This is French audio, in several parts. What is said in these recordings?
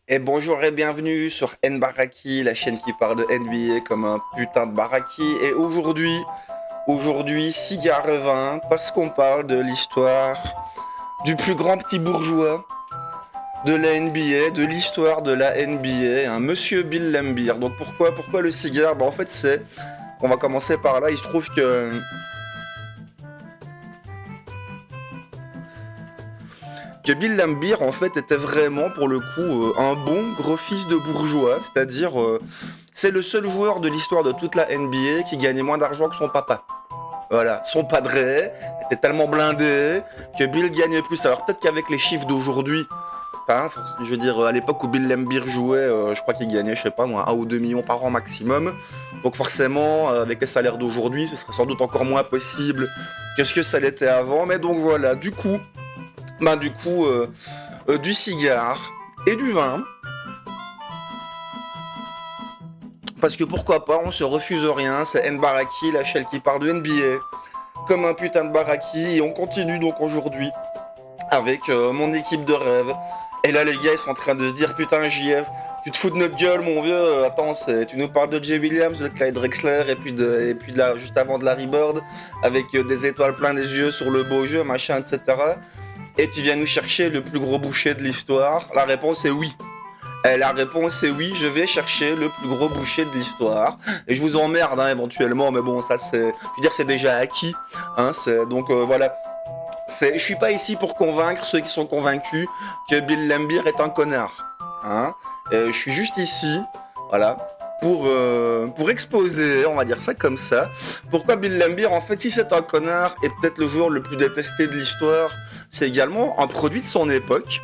Et bonjour et bienvenue sur Nbaraki, la chaîne qui parle de NBA comme un putain de baraki. Et aujourd'hui, cigare et vin, parce qu'on parle de l'histoire du plus grand petit bourgeois de la NBA, de l'histoire de la NBA, un monsieur Bill Laimbeer. Donc pourquoi le cigare? En fait, on va commencer par là. Il se trouve que Bill Laimbeer, en fait, était vraiment, pour le coup, un bon gros fils de bourgeois. C'est-à-dire, c'est le seul joueur de l'histoire de toute la NBA qui gagnait moins d'argent que son papa. Voilà, son padré était tellement blindé que Bill gagnait plus. Alors peut-être qu'avec les chiffres d'aujourd'hui, enfin, je veux dire, à l'époque où Bill Laimbeer jouait, je crois qu'il gagnait, je sais pas moi, 1 ou 2 millions par an maximum. Donc forcément, avec les salaires d'aujourd'hui, ce serait sans doute encore moins possible que ce que ça l'était avant. Mais donc voilà, du cigare et du vin. Parce que pourquoi pas, on se refuse rien, c'est Nbaraki, la chaîne qui parle de NBA, comme un putain de baraki, et on continue donc aujourd'hui avec mon équipe de rêve. Et là les gars ils sont en train de se dire putain JF, tu te fous de notre gueule mon vieux, attends, tu nous parles de Jay Williams, de Clyde Drexler, et puis de juste avant de Larry Bird, avec des étoiles plein des yeux sur le beau jeu, machin, etc. Et tu viens nous chercher le plus gros boucher de l'histoire. La réponse est oui. La réponse est oui, je vais chercher le plus gros boucher de l'histoire. Et je vous emmerde hein, éventuellement, mais bon, ça c'est. Je veux dire, c'est déjà acquis. Hein, donc voilà. Je suis pas ici pour convaincre ceux qui sont convaincus que Bill Laimbeer est un connard. Hein. Je suis juste ici, voilà, pour exposer, on va dire ça comme ça, pourquoi Bill Laimbeer, en fait, si c'est un connard et peut-être le joueur le plus détesté de l'histoire, c'est également un produit de son époque.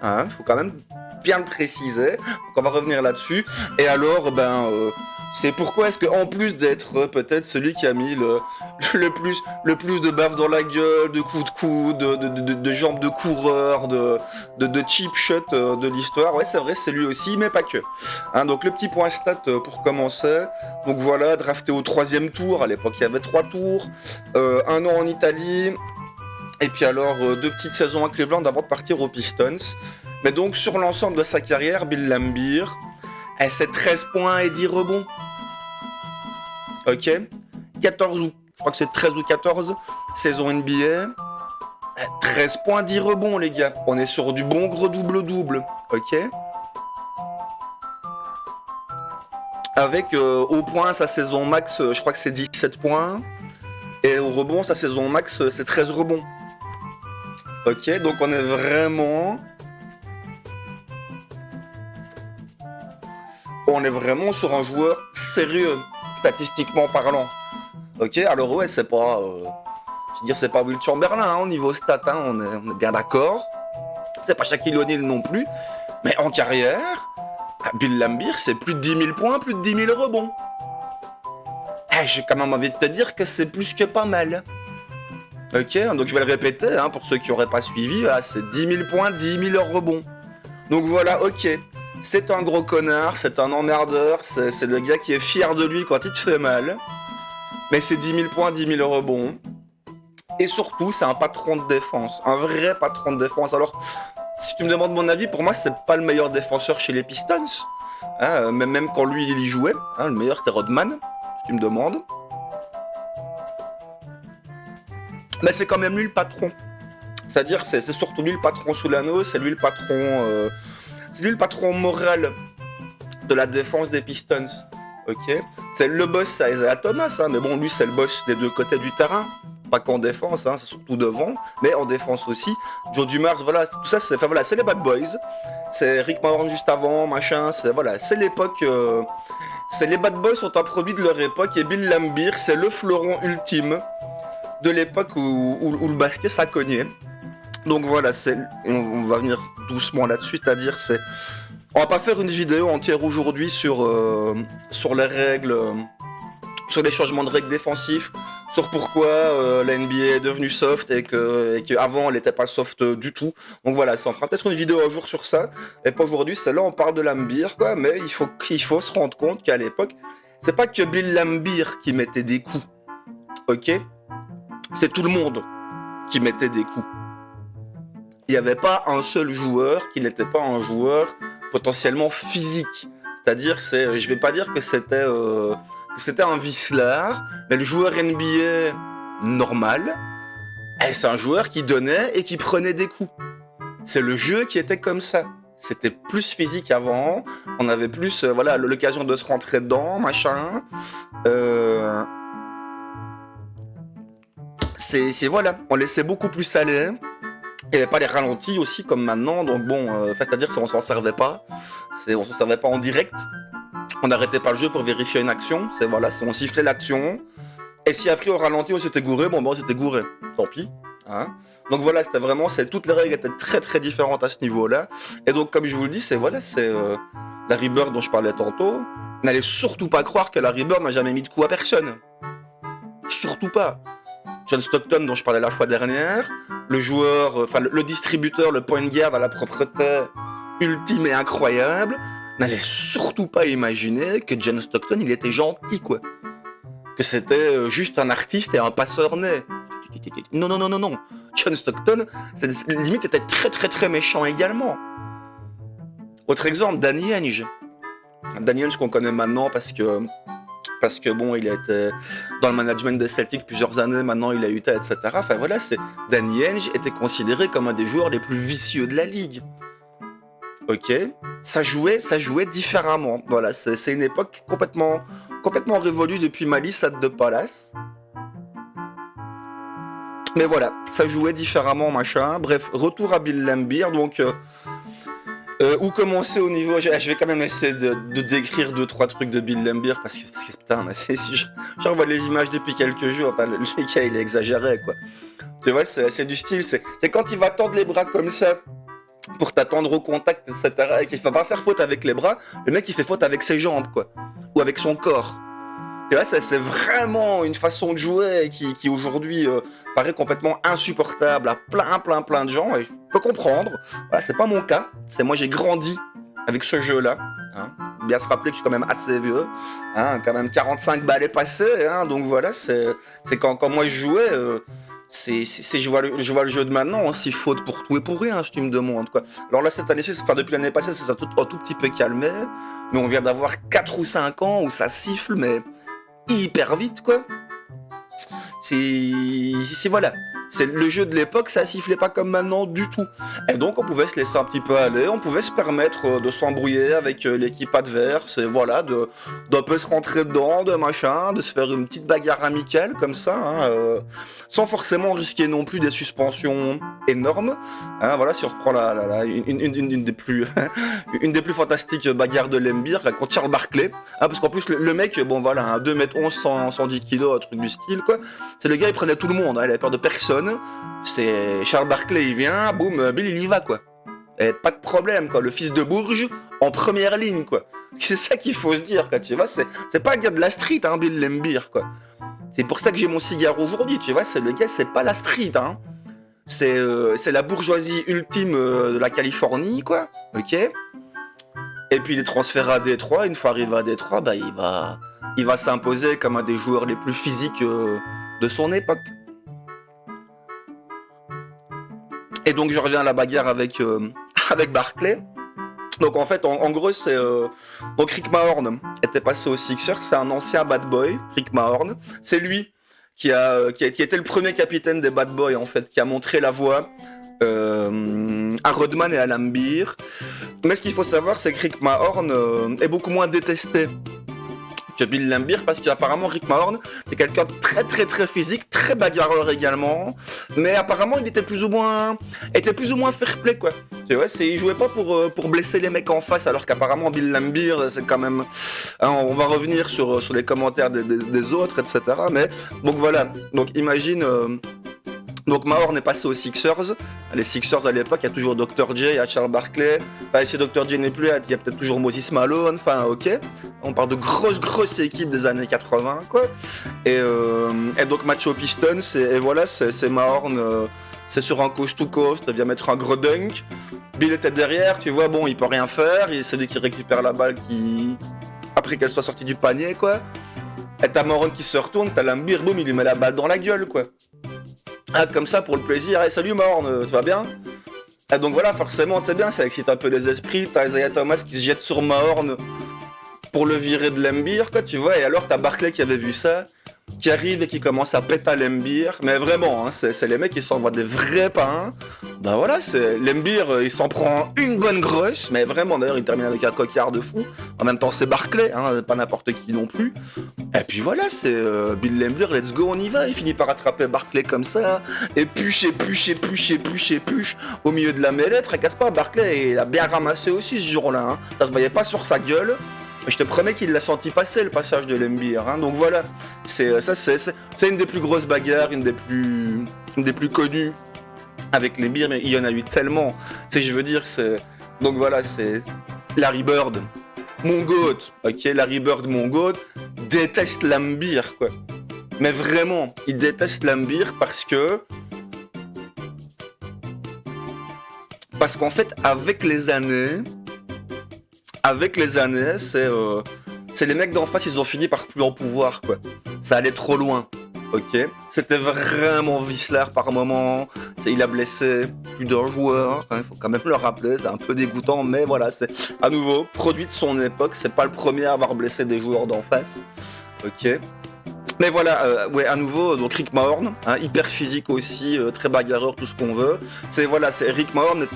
Hein, faut quand même bien le préciser. Donc on va revenir là-dessus. Et alors, c'est pourquoi est-ce que en plus d'être peut-être celui qui a mis le plus de baffes dans la gueule, de coups de coude, de jambes de coureur, de cheap shot de l'histoire, ouais c'est vrai c'est lui aussi, mais pas que. Hein, donc le petit point stat pour commencer. Donc voilà, drafté au troisième tour. À l'époque il y avait 3 tours, 1 an en Italie. Et puis alors, 2 petites saisons à Cleveland avant de partir aux Pistons. Mais donc, sur l'ensemble de sa carrière, Bill Laimbeer, c'est 13 points et 10 rebonds. Ok 14 ou... Je crois que c'est 13 ou 14. Saison NBA. 13 points, 10 rebonds, les gars. On est sur du bon gros double-double. Ok Avec au point sa saison max, je crois que c'est 17 points. Et au rebond, sa saison max, c'est 13 rebonds. Ok, donc on est vraiment sur un joueur sérieux, statistiquement parlant. Ok, alors ouais, je veux dire, c'est pas Will Chamberlain hein, au niveau stat, hein, on est bien d'accord. C'est pas Shaquille O'Neal non plus, mais en carrière, Bill Laimbeer, c'est plus de 10 000 points, plus de 10 000 rebonds. J'ai quand même envie de te dire que c'est plus que pas mal. Ok, donc je vais le répéter hein, pour ceux qui n'auraient pas suivi, c'est 10 000 points, 10 000 rebonds. Donc voilà, ok. C'est un gros connard, c'est un emmerdeur, c'est le gars qui est fier de lui quand il te fait mal. Mais c'est 10 000 points, 10 000 rebonds. Et surtout, c'est un patron de défense. Un vrai patron de défense. Alors, si tu me demandes mon avis, pour moi, c'est pas le meilleur défenseur chez les Pistons. Hein, même quand lui, il y jouait. Hein, le meilleur, c'était Rodman, si tu me demandes. Mais c'est quand même lui le patron. C'est-à-dire, c'est surtout lui le patron sous l'anneau, c'est lui le patron moral de la défense des Pistons. Ok, c'est le boss, c'est Isaiah Thomas, hein, mais bon, lui, c'est le boss des deux côtés du terrain. Pas qu'en défense, hein, c'est surtout devant, mais en défense aussi. Joe Dumars, voilà, tout ça, c'est les Bad Boys. C'est Rick Mahorn juste avant, machin, c'est l'époque. C'est les Bad Boys sont un produit de leur époque et Bill Laimbeer, c'est le fleuron ultime de l'époque où le basket ça cognait. Donc voilà, on va venir doucement là-dessus, c'est-à-dire on va pas faire une vidéo entière aujourd'hui sur les règles, sur les changements de règles défensifs, sur pourquoi la NBA est devenue soft et qu'avant elle n'était pas soft du tout. Donc voilà, ça on fera peut-être une vidéo un jour sur ça. Et pas aujourd'hui, celle-là on parle de Laimbeer, quoi, mais il faut se rendre compte qu'à l'époque, c'est pas que Bill Laimbeer qui mettait des coups, ok? C'est tout le monde qui mettait des coups. Il n'y avait pas un seul joueur qui n'était pas un joueur potentiellement physique. C'est-à-dire, je vais pas dire que c'était un vicelard, mais le joueur NBA normal, c'est un joueur qui donnait et qui prenait des coups. C'est le jeu qui était comme ça. C'était plus physique avant, on avait plus voilà, l'occasion de se rentrer dedans, machin. Voilà, on laissait beaucoup plus aller. Il n'y avait pas les ralentis aussi comme maintenant, donc bon, c'est-à-dire qu'on s'en servait pas. On s'en servait pas en direct. On n'arrêtait pas le jeu pour vérifier une action. On sifflait l'action. Et si après au ralenti on s'était gouré, on s'était gouré. Tant pis. Hein. Donc voilà, toutes les règles étaient très très différentes à ce niveau-là. Et donc comme je vous le dis, Larry Bird dont je parlais tantôt. N'allez surtout pas croire que Larry Bird n'a jamais mis de coup à personne. Surtout pas. John Stockton dont je parlais la fois dernière, le joueur, le distributeur, le point guard à la propreté ultime et incroyable, n'allait surtout pas imaginer que John Stockton il était gentil quoi. Que c'était juste un artiste et un passeur né. Non. John Stockton, limite, était très très très méchant également. Autre exemple, Danny Ainge. Danny Ainge qu'on connaît maintenant parce que bon, il a été dans le management des Celtics plusieurs années, maintenant il a Utah, etc. Enfin voilà, Danny Ainge était considéré comme un des joueurs les plus vicieux de la ligue. Ok, ça jouait différemment. Voilà, c'est une époque complètement révolue depuis Malice at the Palace. Mais voilà, ça jouait différemment, machin. Bref, retour à Bill Laimbeer, donc... où commencer au niveau... Je vais quand même essayer de décrire 2-3 trucs de Bill Laimbeer, parce que putain, si je revois les images depuis quelques jours, le gars, il est exagéré, quoi. Tu vois, c'est du style, c'est quand il va tendre les bras comme ça, pour t'attendre au contact, etc., et qu'il ne va pas faire faute avec les bras, le mec, il fait faute avec ses jambes, quoi. Ou avec son corps. Et là, c'est vraiment une façon de jouer qui aujourd'hui paraît complètement insupportable à plein de gens. Et je peux comprendre. Voilà, c'est pas mon cas. Moi, j'ai grandi avec ce jeu-là. Hein. Bien se rappeler que je suis quand même assez vieux. Hein, quand même 45 balais passés. Hein, donc voilà, c'est quand moi je jouais. Je vois le jeu de maintenant, aussi faute pour tout et pour rien, si tu me demandes, quoi. Alors là, cette année-ci, depuis l'année passée, ça s'est un tout petit peu calmé. Mais on vient d'avoir 4 ou 5 ans où ça siffle, mais hyper vite, quoi. Voilà. C'est le jeu de l'époque, ça sifflait pas comme maintenant du tout. Et donc on pouvait se laisser un petit peu aller, on pouvait se permettre de s'embrouiller avec l'équipe adverse, et voilà, d'un peu se rentrer dedans, de machin, de se faire une petite bagarre amicale comme ça, hein, sans forcément risquer non plus des suspensions énormes. Hein, voilà, si on reprend une des plus une des plus fantastiques bagarres de Laimbeer contre Charles Barkley, hein, parce qu'en plus le mec, bon voilà, hein, 2m11, 110 kg, un truc du style, quoi. C'est le gars, il prenait tout le monde, hein, il avait peur de personne. C'est Charles Barkley, il vient, boum, Bill il y va, quoi. Et pas de problème, quoi. Le fils de Bourges en première ligne, quoi. C'est ça qu'il faut se dire, quoi. Tu vois, c'est pas le gars de la street, hein, Bill Laimbeer, quoi. C'est pour ça que j'ai mon cigare aujourd'hui, tu vois. Le gars, c'est pas la street, hein. C'est la bourgeoisie ultime de la Californie, quoi. Ok. Et puis il est transféré à Détroit. Une fois arrivé à Détroit, bah il va s'imposer comme un des joueurs les plus physiques de son époque. Et donc je reviens à la bagarre avec Barkley. Donc en fait, en gros, donc Rick Mahorn était passé aux Sixers. C'est un ancien bad boy, Rick Mahorn. C'est lui qui était le premier capitaine des bad boys, en fait, qui a montré la voie à Rodman et à Laimbeer. Mais ce qu'il faut savoir, c'est que Rick Mahorn est beaucoup moins détesté que Bill Laimbeer, parce qu'apparemment Rick Mahorn est quelqu'un de très très très physique, très bagarreur également, mais apparemment il était plus ou moins fair play, quoi. Tu vois, il jouait pas pour blesser les mecs en face, alors qu'apparemment Bill Laimbeer, c'est quand même, hein, on va revenir sur les commentaires des autres, etc. Mais donc voilà, donc imagine. Donc Mahorn est passé aux Sixers. Les Sixers à l'époque, il y a toujours Dr. J, il y a Charles Barkley. Enfin, si Dr. J n'est plus là, il y a peut-être toujours Moses Malone. Enfin, ok. On parle de grosses équipes des années 80, quoi. Et donc match aux Pistons. Et voilà, c'est Mahorn. C'est sur un coast to coast. Il vient mettre un gros dunk. Bill était derrière. Tu vois, bon, il peut rien faire. C'est lui qui récupère la balle après qu'elle soit sortie du panier, quoi. Et t'as Mahorn qui se retourne. T'as Laimbeer, boum, il lui met la balle dans la gueule, quoi. Ah, comme ça, pour le plaisir. Hey, salut Mahorn, tu vas bien? Et donc voilà, forcément, c'est bien, ça excite un peu les esprits. T'as Isaiah Thomas qui se jette sur Mahorn pour le virer de l'Embir, quoi, tu vois. Et alors, t'as Barclay qui avait vu ça, qui arrive et qui commence à péter à l'Embir. Mais vraiment, hein, c'est les mecs qui s'envoient des vrais pains. Ben voilà, c'est l'Embir, il s'en prend une bonne grosse. Mais vraiment, d'ailleurs, il termine avec un coquillard de fou. En même temps, c'est Barclay, hein, pas n'importe qui non plus. Et puis voilà, c'est Bill Lembier, let's go, on y va. Il finit par attraper Barclay comme ça. Et push, au milieu de la mêlée. Tracasse pas, Barclay, il a bien ramassé aussi ce jour-là. Hein. Ça se voyait pas sur sa gueule. Mais je te promets qu'il l'a senti passer, le passage de Lembier. Hein. Donc voilà, c'est une des plus grosses bagarres, une des plus connues avec Lembier, mais il y en a eu tellement. Je veux dire, c'est... Donc voilà, c'est Larry Bird, mon goat, ok, Larry Bird, mon goat, déteste Lembier, quoi. Mais vraiment, il déteste Lembier parce qu'en fait, avec les années, c'est les mecs d'en face, ils ont fini par plus en pouvoir, quoi. Ça allait trop loin, ok. C'était vraiment vicelard par moment. Il a blessé plus d'un joueur. Il faut quand même le rappeler, c'est un peu dégoûtant, mais voilà, c'est à nouveau produit de son époque. C'est pas le premier à avoir blessé des joueurs d'en face, ok. Mais voilà, ouais, à nouveau, donc Rick Mahorn, hein, hyper physique aussi, très bagarreur, tout ce qu'on veut. Rick Mahorn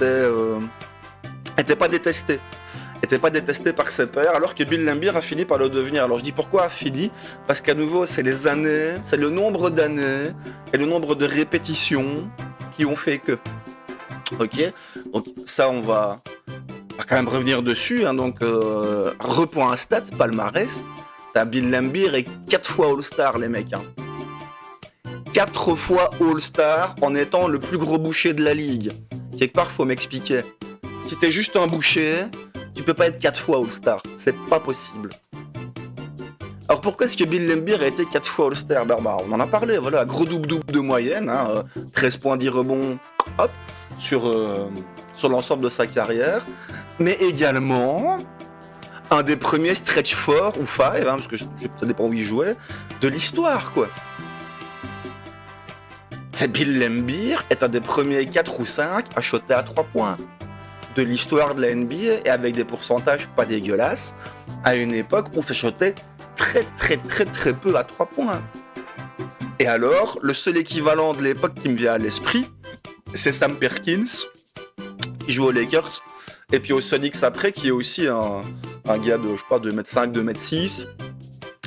était pas détesté. Était pas détesté par ses pairs, alors que Bill Lembier a fini par le devenir. Alors je dis pourquoi a fini? Parce qu'à nouveau, c'est les années, c'est le nombre d'années et le nombre de répétitions qui ont fait que. Ok, donc ça on va quand même revenir dessus. Hein, donc repoint un stat, palmarès. T'as Bill Lembier et 4 fois All-Star les mecs. Hein. 4 fois All-Star en étant le plus gros boucher de la ligue. Quelque part, faut m'expliquer. Si t'es juste un boucher, tu peux pas être 4 fois All-Star. C'est pas possible. Alors pourquoi est-ce que Bill Lembier a été 4 fois All-Star? On en a parlé, voilà, gros double-double de moyenne, hein, 13 points, 10 rebonds, hop, sur l'ensemble de sa carrière. Mais également, un des premiers stretch 4 ou 5, hein, parce que ça dépend où il jouait, de l'histoire, quoi. C'est Bill Lembier est un des premiers 4 ou 5 à shotter à 3 points de l'histoire de la NBA et avec des pourcentages pas dégueulasses à une époque où ça shotait très peu à 3 points. Et alors, le seul équivalent de l'époque qui me vient à l'esprit, c'est Sam Perkins qui joue aux Lakers et puis aux Sonics après, qui est aussi un gars de, je sais pas, 2m5, 2m6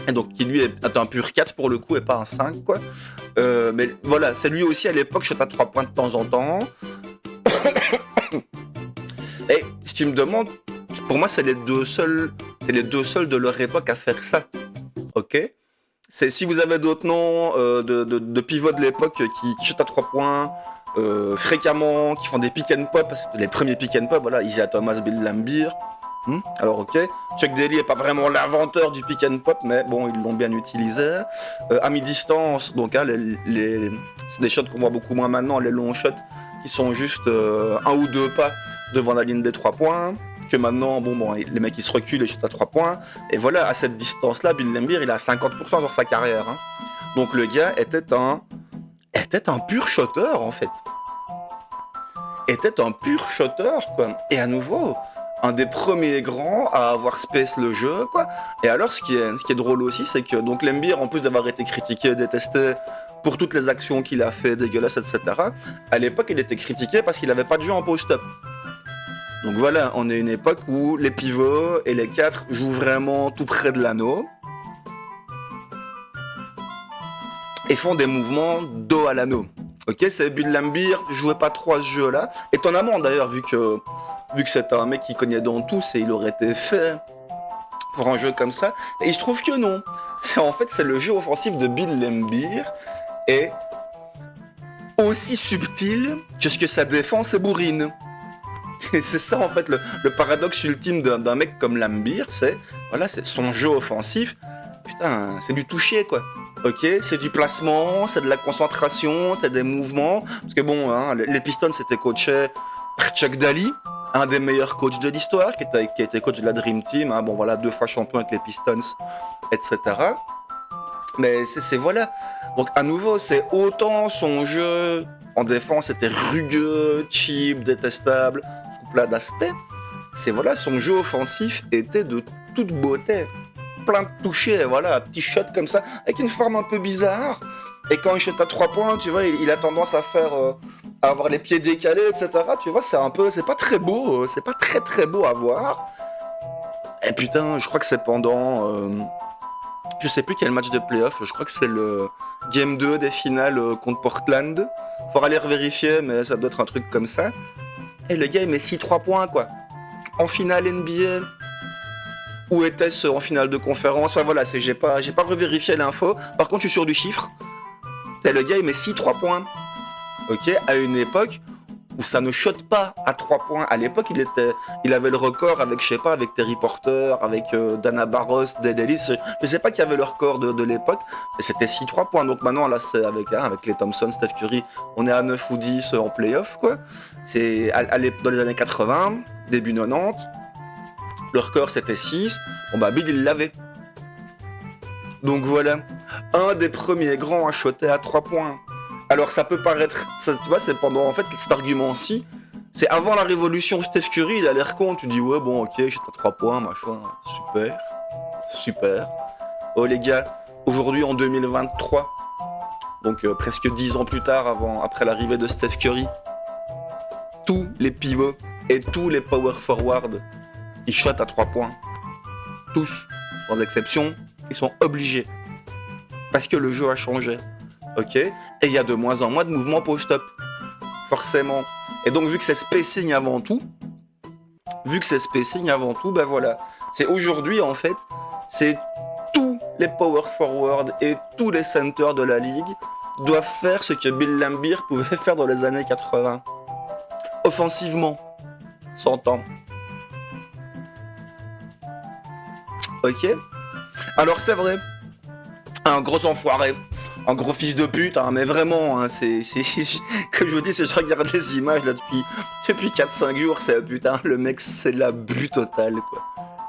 et donc qui lui est un pur 4 pour le coup et pas un 5 quoi. Mais voilà, c'est lui aussi à l'époque shot à 3 points de temps en temps. Et si tu me demandes, pour moi, c'est les deux seuls de leur époque à faire ça. Ok. Si vous avez d'autres noms de pivots de l'époque qui shootent à 3 points fréquemment, qui font des pick and pop, parce que les premiers pick and pop, voilà, Isaiah Thomas, Bill Lembier. Alors ok, Chuck Daly est pas vraiment l'inventeur du pick and pop, mais bon, ils l'ont bien utilisé. À mi-distance, donc hein, c'est des shots qu'on voit beaucoup moins maintenant, les longs shots qui sont juste 1 ou 2 pas devant la ligne des 3 points, que maintenant, les mecs ils se reculent et chutent à 3 points, et voilà, à cette distance-là, Bill Lembier il a 50% sur sa carrière. Hein. Donc le gars était un pur shotter en fait. Était un pur shotter, quoi. Et à nouveau, un des premiers grands à avoir space le jeu, quoi. Et alors, ce qui est drôle aussi, c'est que donc Lembier, en plus d'avoir été critiqué, détesté pour toutes les actions qu'il a fait, dégueulasses, etc., à l'époque, il était critiqué parce qu'il n'avait pas de jeu en post-up. Donc voilà, on est à une époque où les pivots et les 4 jouent vraiment tout près de l'anneau et font des mouvements dos à l'anneau. Ok, c'est Bill Lembier, jouait pas trop à ce jeu-là. Étonnamment d'ailleurs, vu que c'était un mec qui cognait dans tous et il aurait été fait pour un jeu comme ça. Et il se trouve que non. C'est le jeu offensif de Bill Lembier est aussi subtil que ce que sa défense est bourrine. Et c'est ça en fait le paradoxe ultime d'un mec comme Lembier, c'est son jeu offensif. Putain, c'est du toucher quoi. Ok, c'est du placement, c'est de la concentration, c'est des mouvements. Parce que bon, hein, les Pistons c'était coaché par Chuck Daly, un des meilleurs coachs de l'histoire, qui a été coach de la Dream Team. Hein, 2 fois champion avec les Pistons, etc. Mais voilà. Donc à nouveau, c'est autant son jeu en défense était rugueux, cheap, détestable, sous plein d'aspects. C'est voilà, son jeu offensif était de toute beauté. Plein de touchés, voilà, un petit shot comme ça, avec une forme un peu bizarre. Et quand il shot à 3 points, tu vois, il a tendance à faire... à avoir les pieds décalés, etc. Tu vois, c'est pas très beau, c'est pas très très beau à voir. Et putain, je crois que c'est pendant... je sais plus quel match de playoff, je crois que c'est le Game 2 des finales contre Portland. Faudra aller vérifier, mais ça doit être un truc comme ça. Et le gars, il met 6-3 points, quoi. En finale NBA. Où était-ce en finale de conférence? Enfin voilà, j'ai pas revérifié l'info. Par contre, je suis sûr du chiffre. Et le gars, il met 6-3 points. Ok, à une époque où ça ne shot pas à 3 points. À l'époque, il avait le record avec, je sais pas, avec Terry Porter, avec Dana Barros, Dead Ellis. Je sais pas qui avait le record de l'époque, mais c'était 6-3 points. Donc maintenant, là, c'est avec Klay Thompson, Steph Curry, on est à 9 ou 10 en playoff, quoi. C'est dans les années 80, début 90. Le record, c'était 6. Bon, bah, Bill, il l'avait. Donc voilà. Un des premiers grands à shotter à 3 points. Alors ça peut paraître, ça, tu vois, c'est pendant en fait cet argument-ci, c'est avant la révolution. Steph Curry, il a l'air con, tu dis ouais bon ok, j'étais à 3 points, machin, super. Oh les gars, aujourd'hui en 2023, donc presque 10 ans plus tard, après l'arrivée de Steph Curry, tous les pivots et tous les power forward, ils shotent à 3 points. Tous, sans exception, ils sont obligés. Parce que le jeu a changé. Ok, et il y a de moins en moins de mouvements post-up, forcément. Et donc vu que c'est spacing avant tout, ben voilà. C'est aujourd'hui en fait, c'est tous les power forward et tous les centers de la ligue doivent faire ce que Bill Laimbeer pouvait faire dans les années 80. Offensivement, s'entend. Ok. Alors c'est vrai, un gros enfoiré. Un gros fils de pute, hein, mais vraiment, hein, c'est comme je vous dis, je regarde les images là depuis 4-5 jours, c'est putain, le mec, c'est la butte totale, quoi.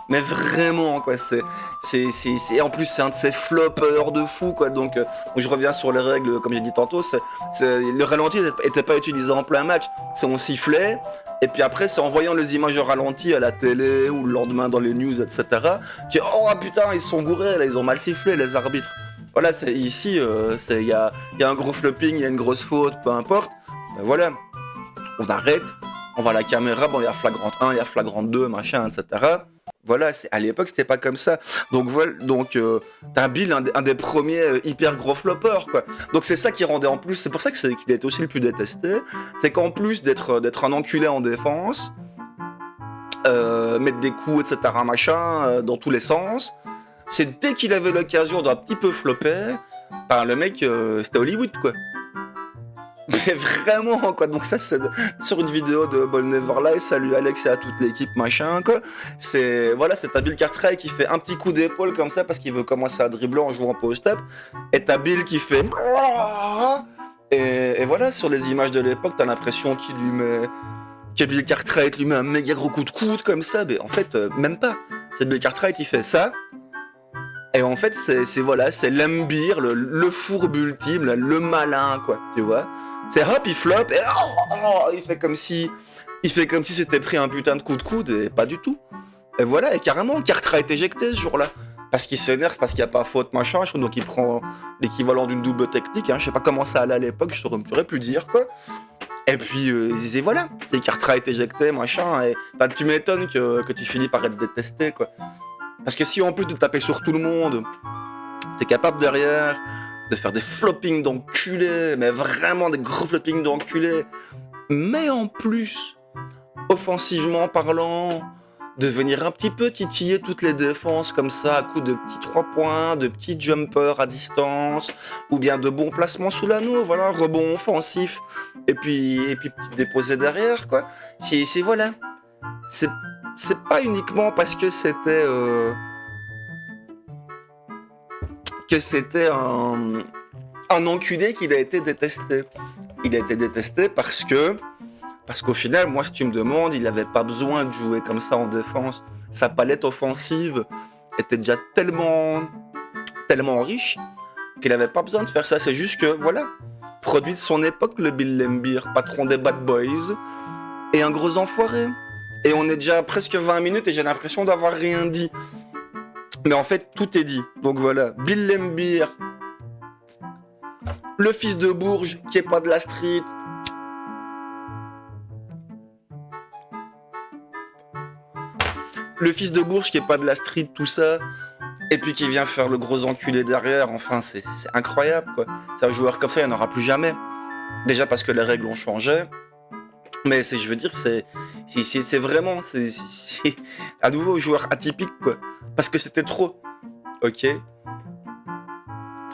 Mais vraiment, quoi, en plus, c'est un de ces floppers de fou, quoi, donc je reviens sur les règles, comme j'ai dit tantôt, le ralenti n'était pas utilisé en plein match, c'est on sifflait, et puis après, c'est en voyant les images au ralenti à la télé, ou le lendemain dans les news, etc., que, oh putain, ils sont bourrés, là, ils ont mal sifflé, les arbitres. Voilà, c'est ici, il y a un gros flopping, il y a une grosse faute, peu importe. Ben voilà, on arrête, on va à la caméra, bon, il y a flagrante 1, il y a flagrante 2, machin, etc. Voilà, à l'époque, c'était pas comme ça. Donc voilà, t'as Bill, un des premiers hyper gros floppers, quoi. Donc c'est ça qui rendait en plus, c'est pour ça qu'il était aussi le plus détesté, c'est qu'en plus d'être un enculé en défense, mettre des coups, etc., machin, dans tous les sens, c'est dès qu'il avait l'occasion d'un petit peu flopper, ben le mec, c'était Hollywood, quoi. Mais vraiment, quoi. Donc ça, c'est sur une vidéo de Ball Never Lie, salut Alex et à toute l'équipe, machin, quoi. T'as Bill Cartwright qui fait un petit coup d'épaule comme ça parce qu'il veut commencer à dribbler en jouant post-up. Et t'as Bill qui fait... Et voilà, sur les images de l'époque, t'as l'impression que Bill Cartwright lui met un méga gros coup de coude comme ça, mais en fait, même pas. C'est Bill Cartwright, il fait ça. Et en fait, c'est Laimbeer, le fourbe ultime, là, le malin, quoi, tu vois. C'est hop, il flop, et il fait comme si c'était pris un putain de coup de coude, et pas du tout. Et voilà, et carrément, Cartwright éjecté ce jour-là. Parce qu'il s'énerve, parce qu'il n'y a pas faute, machin, donc il prend l'équivalent d'une double technique, hein, je sais pas comment ça allait à l'époque, j'aurais pu dire, quoi. Et puis, il disait, voilà, c'est Cartwright éjecté, machin, et bah, tu m'étonnes que tu finis par être détesté, quoi. Parce que si en plus de taper sur tout le monde, t'es capable derrière de faire des floppings d'enculés, mais vraiment des gros floppings d'enculés, mais en plus, offensivement parlant, de venir un petit peu titiller toutes les défenses comme ça, à coups de petits 3 points, de petits jumpers à distance, ou bien de bons placements sous l'anneau, voilà, rebond offensif, et puis petit déposé derrière, quoi. Voilà. C'est pas uniquement parce que c'était un enculé qu'il a été détesté. Il a été détesté parce qu'au final, moi, si tu me demandes, il n'avait pas besoin de jouer comme ça en défense. Sa palette offensive était déjà tellement riche qu'il avait pas besoin de faire ça. C'est juste que, voilà, produit de son époque, le Bill Laimbeer, patron des Bad Boys, et un gros enfoiré. Et on est déjà à presque 20 minutes et j'ai l'impression d'avoir rien dit. Mais en fait, tout est dit. Donc voilà, Bill Laimbeer, le fils de Bourges, qui est pas de la street. Le fils de Bourges, qui est pas de la street, tout ça. Et puis qui vient faire le gros enculé derrière. Enfin, c'est incroyable, quoi. C'est un joueur comme ça, il n'y en aura plus jamais. Déjà parce que les règles ont changé. Mais je veux dire, c'est vraiment, c'est à nouveau un joueur atypique, quoi. Parce que c'était trop, ok.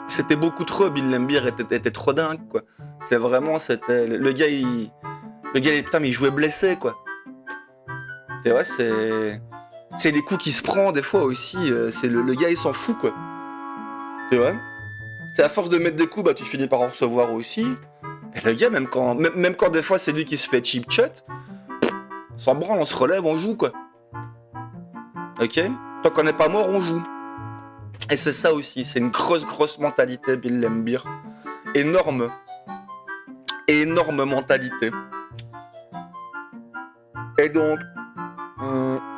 C'était beaucoup trop. Bill Laimbeer était trop dingue, quoi. C'est vraiment, c'était le gars, putain, mais il jouait blessé, quoi. Et ouais, c'est les coups qu'il se prend des fois aussi. C'est le gars, il s'en fout, quoi. Tu vois. C'est à force de mettre des coups, bah tu finis par en recevoir aussi. Et le gars, même quand des fois c'est lui qui se fait cheap shot, on s'en branle, on se relève, on joue, quoi. Ok. Tant qu'on n'est pas mort, on joue. Et c'est ça aussi, c'est une grosse mentalité, Bill Laimbeer. Énorme mentalité. Et donc,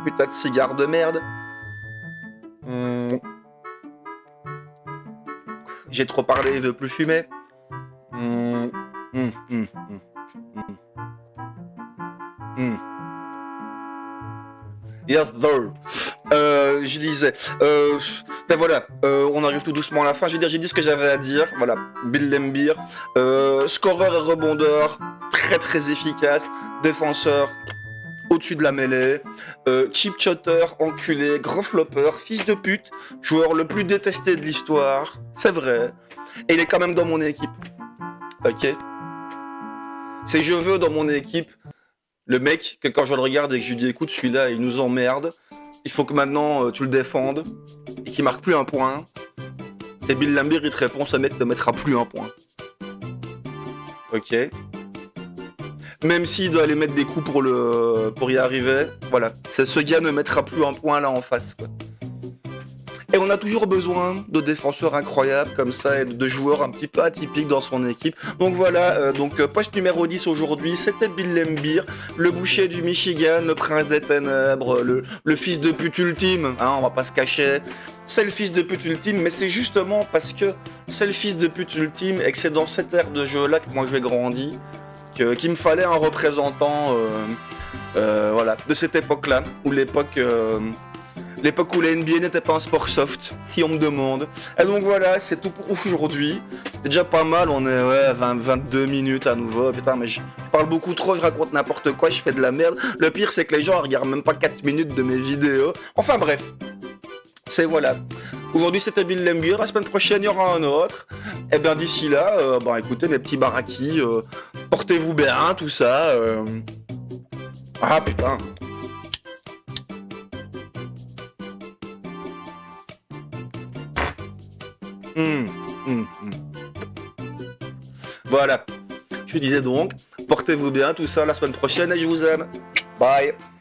putain de cigare de merde. J'ai trop parlé, il veut plus fumer. Yes, sir. Je disais, ben voilà, on arrive tout doucement à la fin. J'ai dit ce que j'avais à dire. Voilà, Bill Laimbeer, scoreur et rebondeur, très efficace, défenseur au-dessus de la mêlée, cheap shotter, enculé, gros flopper, fils de pute, joueur le plus détesté de l'histoire, c'est vrai. Et il est quand même dans mon équipe. Ok. C'est je veux dans mon équipe le mec que quand je le regarde et que je lui dis écoute celui-là il nous emmerde, il faut que maintenant tu le défendes et qu'il marque plus un point. C'est Bill Laimbeer, il te répond ce mec ne mettra plus un point. Ok. Même s'il doit aller mettre des coups pour y arriver, voilà. Ce gars ne mettra plus un point là en face, quoi. Et on a toujours besoin de défenseurs incroyables comme ça et de joueurs un petit peu atypiques dans son équipe. Donc voilà, poste numéro 10 aujourd'hui, c'était Bill Laimbeer, le boucher du Michigan, le prince des ténèbres, le fils de pute ultime, hein, on va pas se cacher. C'est le fils de pute ultime, mais c'est justement parce que c'est le fils de pute ultime et que c'est dans cette ère de jeu-là que moi j'ai grandi, qu'il me fallait un représentant voilà, de cette époque-là, où l'époque où la NBA n'était pas un sport soft, si on me demande. Et donc voilà, c'est tout pour aujourd'hui. C'était déjà pas mal, on est 22 minutes à nouveau. Putain, mais je parle beaucoup trop, je raconte n'importe quoi, je fais de la merde. Le pire, c'est que les gens regardent même pas 4 minutes de mes vidéos. Enfin bref, c'est voilà. Aujourd'hui, c'était Bill Laimbeer. La semaine prochaine, il y aura un autre. Et bien d'ici là, écoutez, mes petits barakis, portez-vous bien, tout ça. Ah putain. Voilà. Je disais donc, portez-vous bien, tout ça, la semaine prochaine et je vous aime. Bye.